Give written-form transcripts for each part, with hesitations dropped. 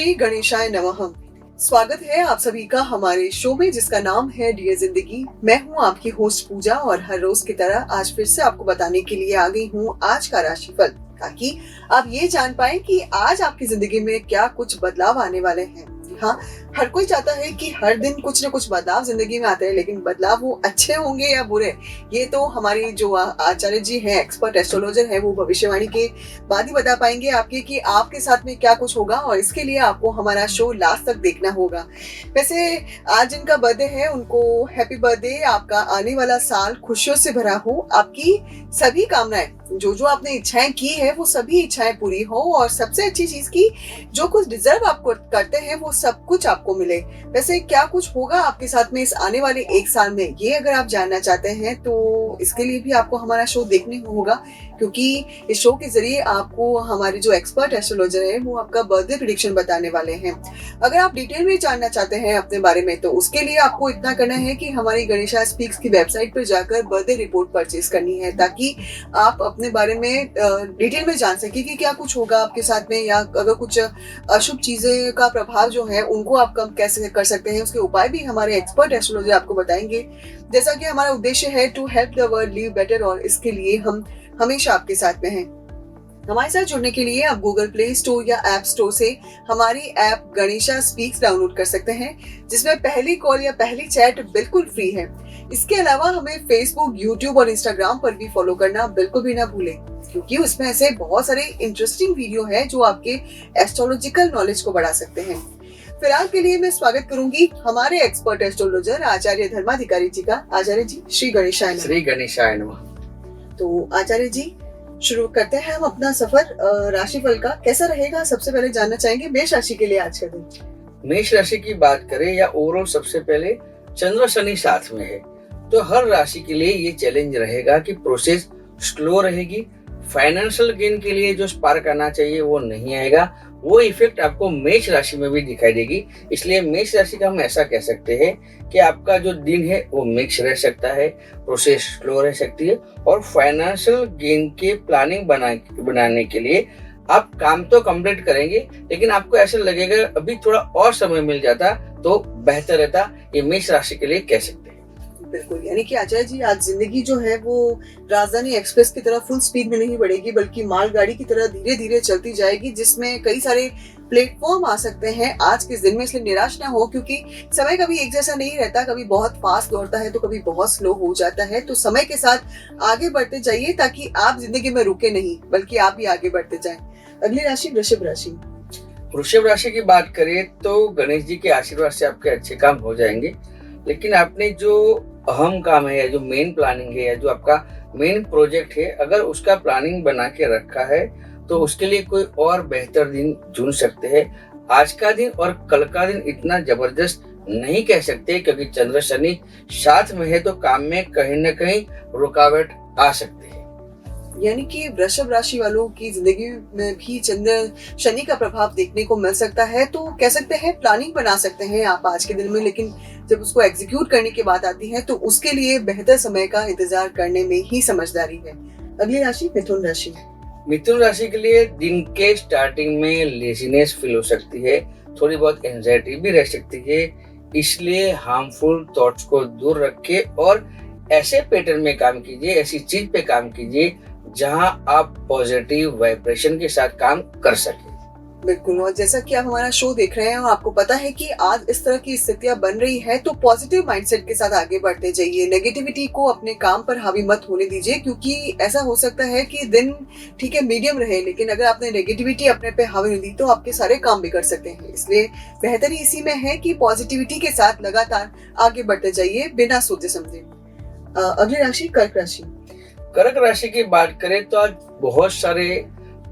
श्री गणेशाय नमः। स्वागत है आप सभी का हमारे शो में जिसका नाम है डियर जिंदगी। मैं हूं आपकी होस्ट पूजा और हर रोज की तरह आज फिर से आपको बताने के लिए आ गई हूं आज का राशिफल, ताकि आप ये जान पाए कि आज आपकी जिंदगी में क्या कुछ बदलाव आने वाले हैं। हाँ, हर कोई चाहता है कि हर दिन कुछ न कुछ बदलाव जिंदगी में आते हैं, लेकिन बदलाव वो अच्छे होंगे या बुरे, ये तो हमारी जो आचार्य जी हैं, एक्सपर्ट एस्ट्रोलॉजर हैं, वो भविष्यवाणी के बाद ही बता पाएंगे आपके कि आपके साथ में क्या कुछ होगा, और इसके लिए आपको हमारा शो लास्ट तक देखना होगा। वैसे आज जिनका बर्थडे है उनको हैप्पी बर्थडे। आपका आने वाला साल खुशियों से भरा हो। आपकी सभी कामनाएं, जो जो आपने इच्छाएं की है, वो सभी इच्छाएं पूरी हो, और सबसे अच्छी चीज की जो कुछ डिजर्व आप करते हैं वो सब कुछ आपको मिले। वैसे क्या कुछ होगा आपके साथ में इस आने वाले एक साल में, ये अगर आप जानना चाहते हैं तो इसके लिए भी आपको हमारा शो देखने होगा, क्योंकि इस शो के जरिए आपको हमारे जो एक्सपर्ट एस्ट्रोलॉजर है वो आपका बर्थडे प्रेडिक्शन बताने वाले हैं। अगर आप डिटेल में जानना चाहते हैं अपने बारे में, तो उसके लिए आपको इतना करना है कि हमारी गणेशा स्पीक्स की वेबसाइट पर जाकर बर्थडे रिपोर्ट परचेज करनी है, ताकि आप अपने बारे में डिटेल में जान सके कि क्या कुछ होगा आपके साथ में, या अगर कुछ अशुभ चीजें का प्रभाव जो है उनको आप कम कैसे कर सकते हैं, उसके उपाय भी हमारे एक्सपर्ट एस्ट्रोलॉजर आपको बताएंगे। जैसा कि हमारा उद्देश्य है to help the world live better, और इसके लिए हम हमेशा आपके साथ में हैं। हमारे साथ जुड़ने के लिए आप गूगल प्ले स्टोर या ऐप स्टोर से हमारी ऐप गणेशा स्पीक्स डाउनलोड कर सकते हैं, जिसमें पहली कॉल या पहली चैट बिल्कुल फ्री है। इसके अलावा हमें फेसबुक, यूट्यूब और इंस्टाग्राम पर भी फॉलो करना बिल्कुल भी ना भूलें, क्योंकि उसमें ऐसे बहुत सारे इंटरेस्टिंग वीडियो हैं जो आपके एस्ट्रोलॉजिकल नॉलेज को बढ़ा सकते हैं। फिलहाल के लिए मैं स्वागत करूंगी हमारे एक्सपर्ट एस्ट्रोलॉजर आचार्य धर्माधिकारी जी का। आचार्य जी, श्री गणेशाय नमः। श्री गणेशाय नमः। तो आचार्य जी, शुरू करते हैं हम अपना सफर राशिफल का। कैसा रहेगा, सबसे पहले जानना चाहेंगे मेष राशि के लिए आज का दिन। मेष राशि की बात करें या ओवरऑल, सबसे पहले चंद्र शनि साथ में है, तो हर राशि के लिए ये चैलेंज रहेगा कि प्रोसेस स्लो रहेगी। फाइनेंशियल गेन के लिए जो स्पार्क आना चाहिए वो नहीं आएगा। वो इफेक्ट आपको मेष राशि में भी दिखाई देगी। इसलिए मेष राशि का हम ऐसा कह सकते हैं कि आपका जो दिन है वो मिक्स रह सकता है, प्रोसेस स्लो रह सकती है, और फाइनेंशियल गेन के प्लानिंग बनाने के लिए आप काम तो कंप्लीट करेंगे, लेकिन आपको ऐसा लगेगा अभी थोड़ा और समय मिल जाता तो बेहतर रहता। ये मेष राशि के लिए कह सकते हैं। बिल्कुल, यानी कि आचार्य जी, आज जिंदगी जो है वो राजधानी एक्सप्रेस की तरह फुल स्पीड में नहीं बढ़ेगी, बल्कि मालगाड़ी की तरह धीरे धीरे चलती जाएगी, जिसमें कई सारे प्लेटफॉर्म आ सकते हैं आज के दिन में। इसलिए निराश ना हो, क्योंकि समय कभी एक जैसा नहीं रहता, कभी बहुत फास्ट दौड़ता है तो कभी बहुत स्लो हो जाता है। तो समय के साथ आगे बढ़ते जाइए, ताकि आप जिंदगी में रुके नहीं, बल्कि आप भी आगे बढ़ते जाएं। अगली राशि वृषभ राशि। वृषभ राशि की बात करें तो गणेश जी के आशीर्वाद से आपके अच्छे काम हो जाएंगे, लेकिन आपने जो अहम काम है, जो मेन प्लानिंग है, या जो आपका मेन प्रोजेक्ट है, अगर उसका प्लानिंग बना के रखा है तो उसके लिए कोई और बेहतर दिन चुन सकते हैं। आज का दिन और कल का दिन इतना जबरदस्त नहीं कह सकते, क्योंकि चंद्र शनि साथ में है, तो काम में कहीं न कहीं रुकावट आ सकती है। यानी कि वृषभ राशि वालों की जिंदगी में भी चंद्र शनि का प्रभाव देखने को मिल सकता है। तो कह सकते हैं प्लानिंग बना सकते हैं आप आज के दिन में, लेकिन जब उसको एग्जीक्यूट करने की बात आती है तो उसके लिए बेहतर समय का इंतजार करने में ही समझदारी है। अगली राशि मिथुन राशि। मिथुन राशि के लिए दिन के स्टार्टिंग में लेजीनेस फील हो सकती है, थोड़ी बहुत एंजाइटी भी रह सकती है। इसलिए हार्मफुल थॉट्स को दूर रखें और ऐसे पैटर्न में काम कीजिए, ऐसी चीज पे काम कीजिए जहां आप पॉजिटिव वाइब्रेशन के साथ काम कर सके। बिल्कुल, और जैसा कि आप हमारा शो देख रहे हैं और आपको पता है कि आज इस तरह की स्थितियां बन रही है, तो पॉजिटिव माइंडसेट के साथ आगे बढ़ते जाइए। नेगेटिविटी को अपने काम पर हावी मत होने दीजिए, क्योंकि ऐसा हो सकता है कि दिन ठीक है मीडियम रहे, लेकिन अगर आपने नेगेटिविटी अपने पे हावी नहीं दी तो आपके सारे काम बिगड़ सकते हैं। इसलिए बेहतरी इसी में है कि पॉजिटिविटी के साथ लगातार आगे बढ़ते जाइए बिना सोचे समझे। अगली राशि कर्क राशि। कर्क राशि की बात करें तो आज बहुत सारे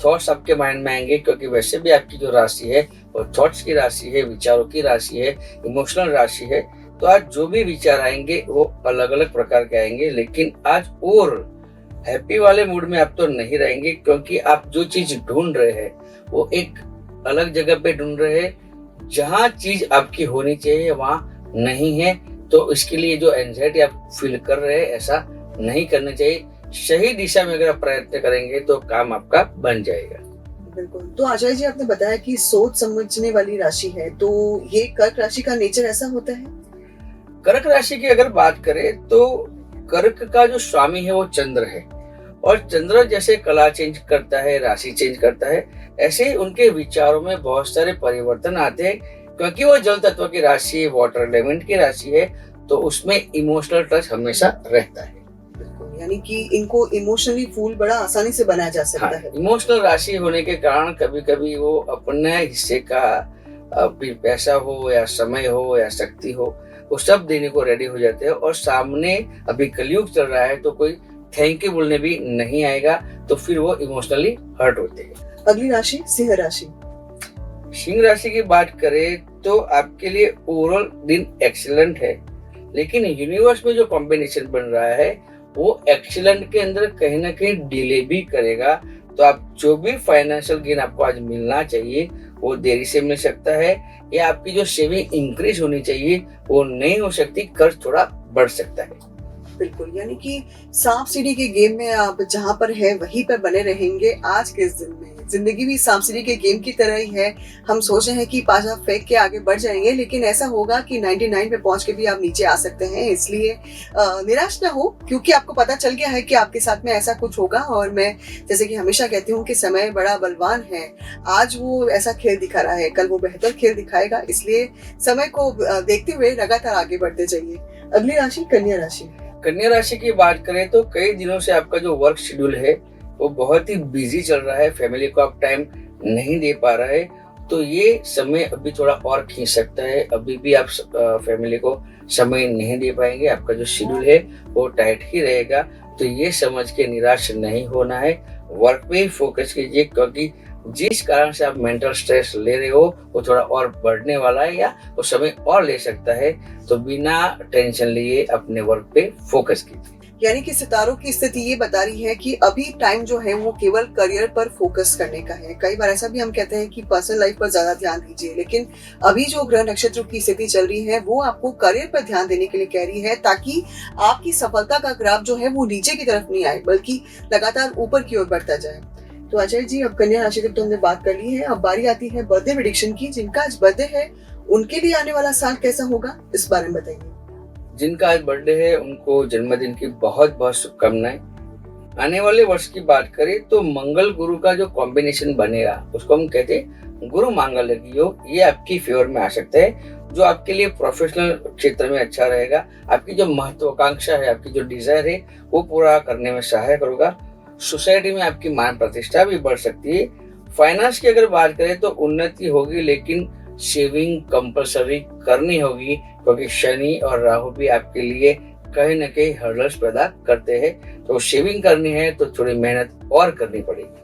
थॉट्स आपके माइंड में आएंगे, क्योंकि वैसे भी आपकी जो राशि है वो थॉट्स की राशि है, विचारों की राशि है, इमोशनल राशि है। तो आज जो भी विचार आएंगे वो अलग अलग प्रकार के आएंगे, लेकिन आज और हैप्पी वाले मूड में आप तो नहीं रहेंगे, क्योंकि आप जो चीज ढूंढ रहे हैं वो एक अलग जगह पे ढूंढ रहे हैं। जहाँ चीज आपकी होनी चाहिए वहां नहीं है, तो इसके लिए जो एंजाइटी आप फील कर रहे हैं, ऐसा नहीं करना चाहिए। सही दिशा में अगर आप प्रयत्न करेंगे तो काम आपका बन जाएगा। बिल्कुल। तो अजय जी, आपने बताया कि सोच समझने वाली राशि है, तो ये कर्क राशि का नेचर ऐसा होता है? कर्क राशि की अगर बात करें तो कर्क का जो स्वामी है वो चंद्र है, और चंद्र जैसे कला चेंज करता है, राशि चेंज करता है, ऐसे ही उनके विचारों में बहुत सारे परिवर्तन आते हैं, क्योंकि वो जल तत्व की राशि, वाटर एलिमेंट की राशि है, तो उसमें इमोशनल टच हमेशा रहता है। बिल्कुल, यानी कि इनको इमोशनली फूल बड़ा आसानी से बनाया जा सकता है। इमोशनल राशि होने के कारण कभी कभी वो अपने हिस्से का भी पैसा हो या समय हो या शक्ति हो, वो सब देने को रेडी हो जाते हैं, और सामने अभी कलयुग चल रहा है तो कोई थैंक यू बोलने भी नहीं आएगा, तो फिर वो इमोशनली हर्ट होते हैं। अगली राशि सिंह राशि। सिंह राशि की बात करें तो आपके लिए ओवरऑल दिन एक्सीलेंट है, लेकिन यूनिवर्स में जो कॉम्बिनेशन बन रहा है वो एक्सीलेंट के अंदर कहीं ना कहीं डिले भी करेगा। तो आप जो भी फाइनेंशियल गेन आपको आज मिलना चाहिए वो देरी से मिल सकता है, या आपकी जो सेविंग इंक्रीज होनी चाहिए वो नहीं हो सकती, कर्ज थोड़ा बढ़ सकता है। बिल्कुल, यानी कि सांप सीढ़ी के गेम में आप जहां पर है वहीं पर बने रहेंगे आज के इस दिन में। जिंदगी भी सांप सीढ़ी के गेम की तरह ही है। हम सोच रहे हैं कि पाछा फेंक के आगे बढ़ जाएंगे, लेकिन ऐसा होगा कि 99 पे पहुंच के भी आप नीचे आ सकते हैं। इसलिए निराश ना हो, क्योंकि आपको पता चल गया है कि आपके साथ में ऐसा कुछ होगा। और मैं जैसे कि हमेशा कहती हूँ कि समय बड़ा बलवान है। आज वो ऐसा खेल दिखा रहा है, कल वो बेहतर खेल दिखाएगा। इसलिए समय को देखते हुए लगातार आगे बढ़ते जाइए। अगली राशि कन्या राशि। कन्या राशि की बात करें तो कई दिनों से आपका जो वर्क शेड्यूल है वो बहुत ही बिजी चल रहा है, फैमिली को आप टाइम नहीं दे पा रहे, तो ये समय अभी थोड़ा और खींच सकता है। अभी भी आप फैमिली को समय नहीं दे पाएंगे, आपका जो शेड्यूल है वो टाइट ही रहेगा। तो ये समझ के निराश नहीं होना है, वर्क पे ही फोकस कीजिए, क्योंकि जिस कारण से आप मेंटल स्ट्रेस ले रहे हो वो थोड़ा और बढ़ने वाला है, या वो समय और ले सकता है। तो बिना टेंशन लिए अपने वर्क पे फोकस कीजिए। यानी कि सितारों की स्थिति ये बता रही है कि अभी टाइम जो है वो केवल करियर पर फोकस करने का है। कई बार ऐसा भी हम कहते हैं कि पर्सनल लाइफ पर ज्यादा ध्यान दीजिए, लेकिन अभी जो ग्रह नक्षत्रों की स्थिति चल रही है वो आपको करियर पर ध्यान देने के लिए कह रही है, ताकि आपकी सफलता का ग्राफ जो है वो नीचे की तरफ नहीं आए, बल्कि लगातार ऊपर की ओर बढ़ता जाए। तो अजय जी, अब कन्या राशि तक तो हमने बात कर ली है। अब बारी आती है बर्थडे प्रेडिक्शन की। जिनका आज बर्थडे है उनके लिए आने वाला साल कैसा होगा, इस बारे में बताइए। जिनका आज बर्थडे है उनको जन्मदिन की बहुत बहुत शुभकामनाएं। आने वाले वर्ष की बात करें तो मंगल गुरु का जो कॉम्बिनेशन बनेगा उसको हम कहते हैं गुरु मांगल्य योग, ये आपकी फेवर में आ सकता है, जो आपके लिए प्रोफेशनल क्षेत्र में अच्छा रहेगा। आपकी जो महत्वाकांक्षा है, आपकी जो डिजायर है वो पूरा करने में सहायक होगा। सोसाइटी में आपकी मान प्रतिष्ठा भी बढ़ सकती है। फाइनेंस की अगर बात करें तो उन्नति होगी, लेकिन सेविंग कंपलसरी करनी होगी, क्योंकि शनि और राहु भी आपके लिए कहीं न कहीं हर्डल्स पैदा करते हैं। तो सेविंग करनी है तो थोड़ी मेहनत और करनी पड़ेगी।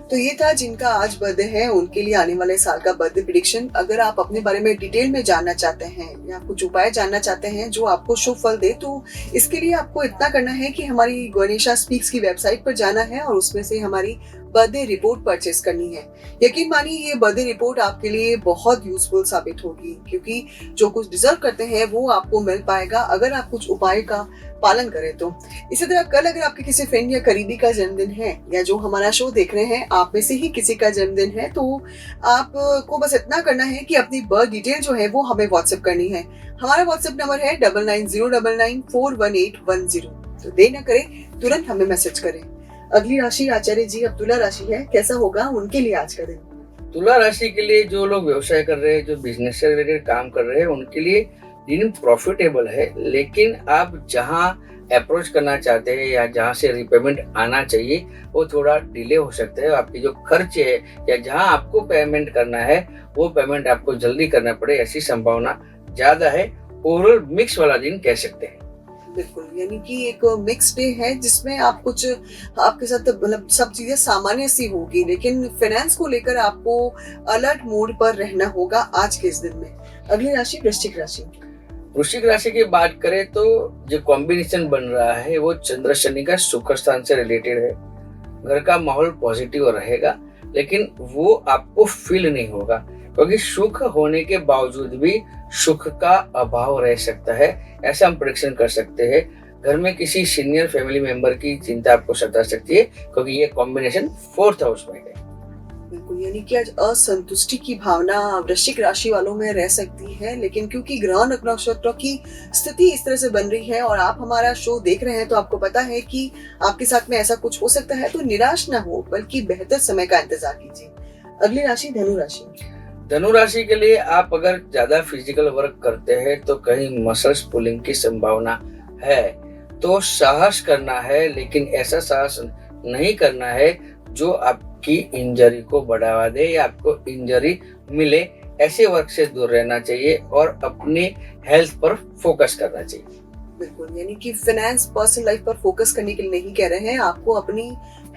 तो ये था जिनका आज बर्थडे है उनके लिए आने वाले साल का बर्थडे प्रेडिक्शन। अगर आप अपने बारे में डिटेल में जानना चाहते हैं या कुछ उपाय जानना चाहते हैं जो आपको शुभ फल दे, तो इसके लिए आपको इतना करना है कि हमारी गणेशा स्पीक्स की वेबसाइट पर जाना है और उसमें से हमारी बर्थडे रिपोर्ट परचेस करनी है। यकीन मानिए ये बर्थडे रिपोर्ट आपके लिए बहुत यूजफुल साबित होगी, क्योंकि जो कुछ डिजर्व करते हैं वो आपको मिल पाएगा अगर आप कुछ उपाय का पालन करें तो। इसी तरह कल अगर आपके किसी फ्रेंड या करीबी का जन्मदिन है, या जो हमारा शो देख रहे हैं आप में से ही किसी का जन्मदिन है, तो आपको बस इतना करना है कि अपनी बर्थ डिटेल जो है वो हमें व्हाट्सएप करनी है। हमारा व्हाट्सएप नंबर है 9909994110। तो देर न करें, तुरंत हमें मैसेज करें। अगली राशि आचार्य जी, अब तुला राशि है, कैसा होगा उनके लिए आज का दिन? तुला राशि के लिए जो लोग व्यवसाय कर रहे हैं, जो बिजनेस से रिलेटेड काम कर रहे हैं, उनके लिए दिन प्रॉफिटेबल है, लेकिन आप जहां अप्रोच करना चाहते हैं या जहां से रिपेमेंट आना चाहिए वो थोड़ा डिले हो सकता है। आपकी जो खर्च है या जहां आपको पेमेंट करना है वो पेमेंट आपको जल्दी करना पड़े, ऐसी संभावना ज्यादा है। ओवरऑल मिक्स वाला दिन कह सकते हैं। बिल्कुल, यानी कि एक मिक्स डे है जिसमें आप कुछ आपके साथ मतलब सब चीजें सामान्य सी होगी, लेकिन फाइनेंस को लेकर आपको अलर्ट मोड पर रहना होगा आज के इस दिन में। अगली राशि वृश्चिक राशि। वृश्चिक राशि की बात करें तो जो कॉम्बिनेशन बन रहा है वो चंद्र शनि का सुख स्थान से रिलेटेड है। घर का माहौल पॉजिटिव रहेगा, लेकिन वो आपको फील नहीं होगा, क्योंकि सुख होने के बावजूद भी सुख का अभाव रह सकता है, ऐसा हम प्रेडिक्शन कर सकते हैं। घर में किसी सीनियर फैमिली मेंबर की चिंता आपको सता सकती है, क्योंकि ये कॉम्बिनेशन 4th हाउस में है। बिल्कुल, यानी कि आज असंतुष्टि की भावना वृश्चिक राशि वालों में रह सकती है, लेकिन क्योंकि ग्रह नक्षत्रों की स्थिति इस तरह से बन रही है और आप हमारा शो देख रहे हैं, तो आपको पता है कि आपके साथ में ऐसा कुछ हो सकता है, तो निराश ना हो बल्कि बेहतर समय का इंतजार कीजिए। अगली राशि धनु राशि। धनु राशि के लिए आप अगर ज्यादा फिजिकल वर्क करते हैं तो कहीं मसल्स पुलिंग की संभावना है, तो साहस करना है, लेकिन ऐसा साहस नहीं करना है जो आपकी इंजरी को बढ़ावा दे या आपको इंजरी मिले। ऐसे वर्क से दूर रहना चाहिए और अपनी हेल्थ पर फोकस करना चाहिए। बिल्कुल, यानी कि फाइनेंस पर्सनल लाइफ पर फोकस करने के लिए नहीं कह रहे हैं, आपको अपनी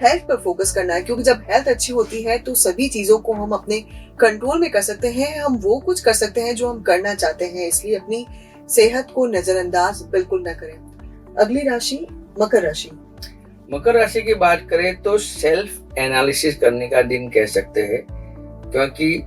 हेल्थ पर फोकस करना है, क्योंकि जब हेल्थ अच्छी होती है तो सभी चीजों को हम अपने कंट्रोल में कर सकते हैं, हम वो कुछ कर सकते हैं जो हम करना चाहते हैं, इसलिए अपनी सेहत को नजरअंदाज बिल्कुल न करें। अगली राशि मकर राशि। मकर राशि की बात करें तो सेल्फ एनालिसिस करने का दिन कह सकते हैं, क्योंकि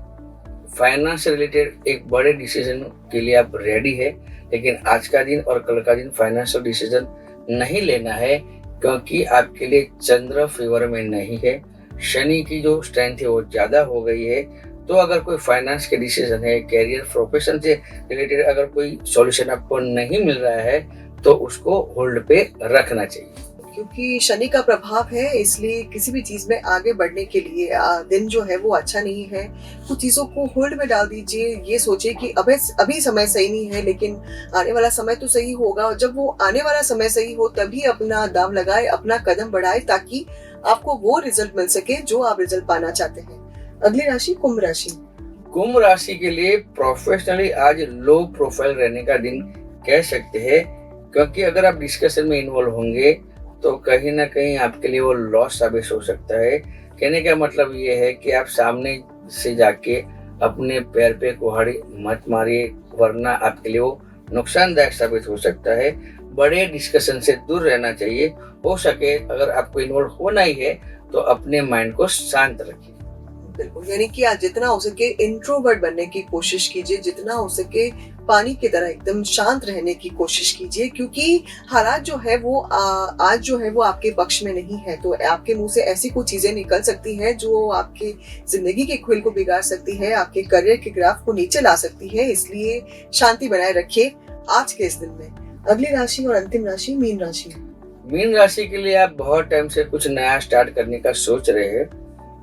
फाइनेंस से रिलेटेड एक बड़े डिसीजन के लिए आप रेडी है, लेकिन आज का दिन और कल का दिन फाइनेंशियल डिसीजन नहीं लेना है, क्योंकि आपके लिए चंद्र फेवर में नहीं है। शनि की जो स्ट्रेंथ है वो ज्यादा हो गई है, तो अगर कोई फाइनेंस के डिसीजन है, कैरियर प्रोफेशन से रिलेटेड अगर कोई सॉल्यूशन आपको नहीं मिल रहा है तो उसको होल्ड पे रखना चाहिए। क्योंकि शनि का प्रभाव है, इसलिए किसी भी चीज में आगे बढ़ने के लिए दिन जो है वो अच्छा नहीं है। कुछ चीजों को होल्ड में डाल दीजिए, ये सोचिए कि अभी समय सही नहीं है, लेकिन आने वाला समय तो सही होगा, और जब वो आने वाला समय सही हो तभी अपना दाव लगाए, अपना कदम बढ़ाए, ताकि आपको वो रिजल्ट मिल सके जो आप रिजल्ट पाना चाहते हैं। अगली राशि कुंभ राशि। कुंभ राशि के लिए प्रोफेशनली आज लो प्रोफाइल रहने का दिन कह सकते हैं, क्योंकि अगर आप डिस्कशन में इन्वॉल्व होंगे तो कहीं ना कहीं आपके लिए वो लॉस साबित हो सकता है। कहने का मतलब ये है कि आप सामने से जाके अपने पैर पे कुल्हाड़ी मत मारिए, वरना आपके लिए वो नुकसानदायक साबित हो सकता है। बड़े डिस्कशन से दूर रहना चाहिए। हो सके अगर आपको इन्वॉल्व होना ही है तो अपने माइंड को शांत रखिए। बिल्कुल, यानी कि आज जितना हो सके इंट्रोवर्ट बनने की कोशिश कीजिए, जितना हो सके पानी की तरह एकदम शांत रहने की कोशिश कीजिए, क्योंकि हालात जो है वो आज जो है वो आपके पक्ष में नहीं है, तो आपके मुंह से ऐसी कुछ चीजें निकल सकती हैं जो आपकी जिंदगी के खुल को बिगाड़ सकती है, आपके करियर के ग्राफ को नीचे ला सकती है, इसलिए शांति बनाए रखिए आज के इस दिन में। अगली राशि और अंतिम राशि मीन राशि। मीन राशि के लिए आप बहुत टाइम से कुछ नया स्टार्ट करने का सोच रहे हैं,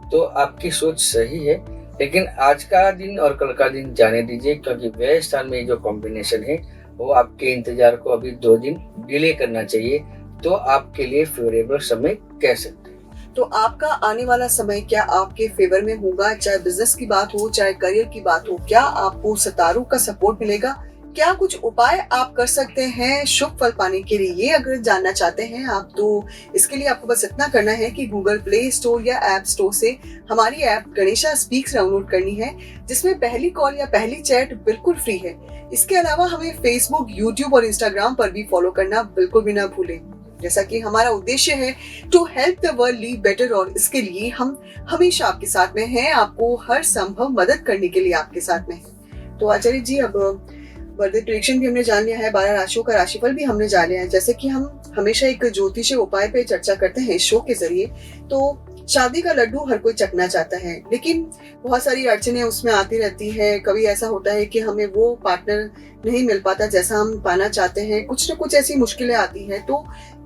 तो आपकी सोच सही है, लेकिन आज का दिन और कल का दिन जाने दीजिए, क्योंकि व्यय स्थान में जो कॉम्बिनेशन है वो आपके इंतजार को अभी 2 दिन डिले करना चाहिए, तो आपके लिए फेवरेबल समय कह सकते हैं। तो आपका आने वाला समय क्या आपके फेवर में होगा? चाहे बिजनेस की बात हो, चाहे करियर की बात हो, क्या आपको सितारों का सपोर्ट मिलेगा? क्या कुछ उपाय आप कर सकते हैं शुभ फल पाने के लिए? ये अगर जानना चाहते हैं आप, तो इसके लिए आपको बस इतना करना है कि गूगल प्ले स्टोर या ऐप स्टोर से हमारी ऐप गणेशा स्पीक्स डाउनलोड करनी है, जिसमें पहली कॉल या पहली चैट बिल्कुल फ्री है। इसके अलावा हमें फेसबुक, यूट्यूब और इंस्टाग्राम पर भी फॉलो करना बिल्कुल भी ना भूलें। जैसा कि हमारा उद्देश्य है to help the world live better, और इसके लिए हम हमेशा आपके साथ में हैं, आपको हर संभव मदद करने के लिए आपके साथ में हैं। तो आचार्य जी, अब बर्थडे प्रेडिक्शन भी हमने जान लिया है, 12 राशियों का राशिफल भी हमने जान लिया है। जैसे कि हम हमेशा एक ज्योतिषीय उपाय पे चर्चा करते हैं इस शो के जरिए, तो शादी का लड्डू हर कोई चखना चाहता है, लेकिन बहुत सारी अड़चनें उसमें आती रहती है। कभी ऐसा होता है कि हमें वो पार्टनर नहीं मिल पाता जैसा हम पाना चाहते हैं, कुछ न कुछ ऐसी मुश्किलें आती हैं। तो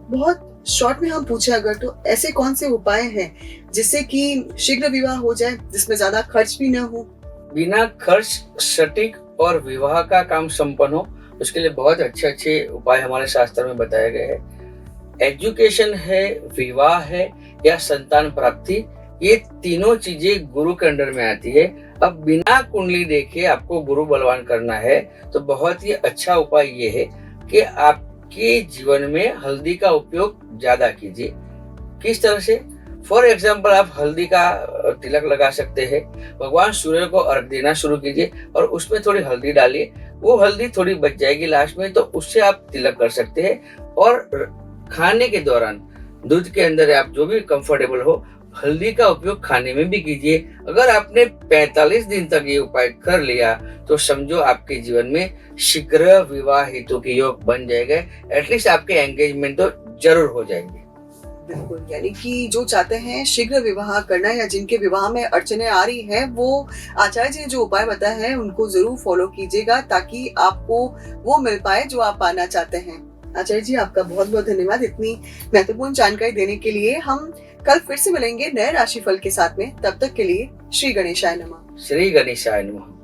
बहुत शॉर्ट में हम पूछे अगर, तो ऐसे कौन से उपाय हैं जिससे कि शीघ्र विवाह हो जाए, जिसमें ज्यादा खर्च भी न हो? बिना खर्च सटीक और विवाह का काम संपन्न हो, उसके लिए बहुत अच्छे अच्छे उपाय हमारे शास्त्र में बताए गए हैं। एजुकेशन है, विवाह है या संतान प्राप्ति, ये तीनों चीजें गुरु के अंडर में आती है। अब बिना कुंडली देखे आपको गुरु बलवान करना है, तो बहुत ही अच्छा उपाय ये है कि आपके जीवन में हल्दी का उपयोग ज्यादा कीजिए। किस तरह से? फॉर एग्जाम्पल, आप हल्दी का तिलक लगा सकते हैं, भगवान सूर्य को अर्घ देना शुरू कीजिए और उसमें थोड़ी हल्दी डालिए। वो हल्दी थोड़ी बच जाएगी लास्ट में, तो उससे आप तिलक कर सकते हैं। और खाने के दौरान दूध के अंदर आप जो भी कंफर्टेबल हो, हल्दी का उपयोग खाने में भी कीजिए। अगर आपने 45 दिन तक ये उपाय कर लिया तो समझो आपके जीवन में शीघ्र विवाह हेतु के योग बन जाएगा। एटलीस्ट आपके एंगेजमेंट तो जरूर हो जाएंगे। बिल्कुल, यानी कि जो चाहते हैं शीघ्र विवाह करना या जिनके विवाह में अड़चनें आ रही हैं, वो आचार्य जी ने जो उपाय बताए हैं उनको ज़रूर फ़ॉलो कीजिएगा ताकि आपको वो मिल पाए जो आप पाना चाहते हैं। आचार्य जी, आपका बहुत-बहुत धन्यवाद इतनी महत्वपूर्ण जानकारी देने के लिए। हम कल फिर से मिलेंगे नए राशिफल के साथ में, तब तक के लिए श्री गणेशाय नमः। श्री गणेशाय नमः।